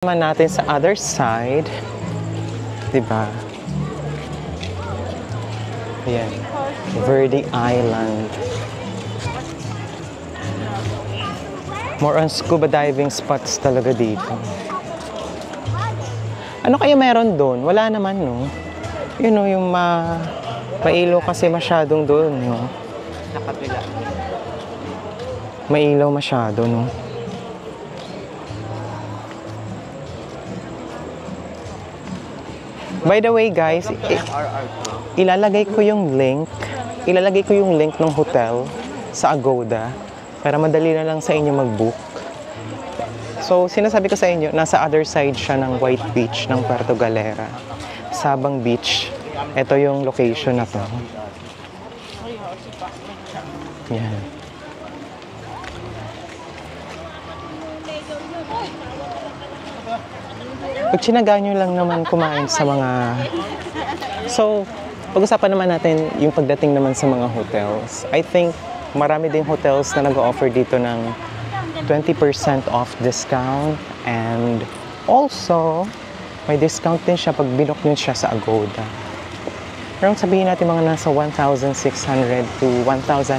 Naman natin sa other side, 'di ba? Ayan, Verde Island. More on scuba diving spots talaga dito. Ano kaya meron doon? Wala naman, no? Yun, no, yung mailaw kasi masyadong doon, no? Sa kabila. Mailaw masyado, no? By the way, guys, ilalagay ko yung link ng hotel sa Agoda para madali na lang sa inyo mag-book. So, sinasabi ko sa inyo, nasa other side siya ng White Beach ng Puerto Galera. Sabang Beach. Ito yung location na to. Yan. Pag tsinaga nyo lang naman kumain sa mga... So, pag-usapan naman natin yung pagdating naman sa mga hotels. I think marami ding hotels na nag-offer dito ng 20% off discount. And also, may discount din siya pag binook nyo siya sa Agoda. Pero sabihin natin mga nasa 1,600 to 1,800.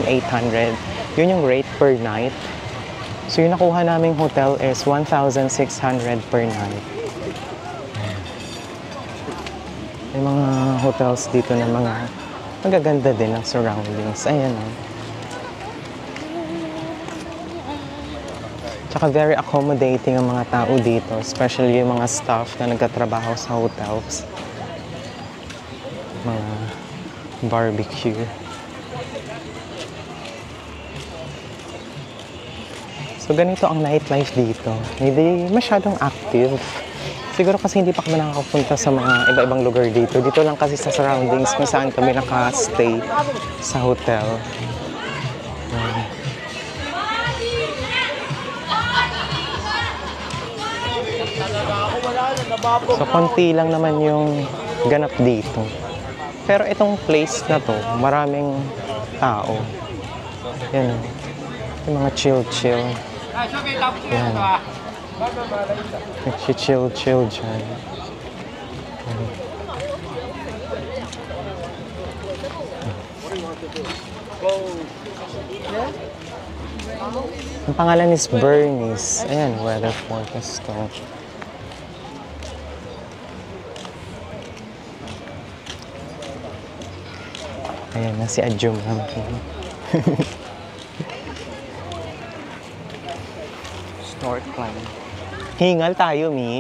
Yun yung rate per night. So, yung nakuha naming hotel is 1,600 per night. May mga hotels dito na mga magaganda din ang surroundings. Ayan, oh. Tsaka very accommodating ang mga tao dito, especially yung mga staff na nagtatrabaho sa hotels. Mga barbecue. So, ganito ang nightlife dito. Hindi masyadong active. Siguro kasi hindi pa kami nakakapunta sa mga iba-ibang lugar dito. Dito lang kasi sa surroundings kung saan kami naka-stay sa hotel. So, konti lang naman yung ganap dito. Pero itong place na to, maraming tao. Yan, yung mga chill-chill. Yan. Nag-chill-chill dyan. Ang pangalan is Bernice. Ayan, weather forecast to. Ayan na si Adjum namin. Snorkeling. Hingal tayo, Mi.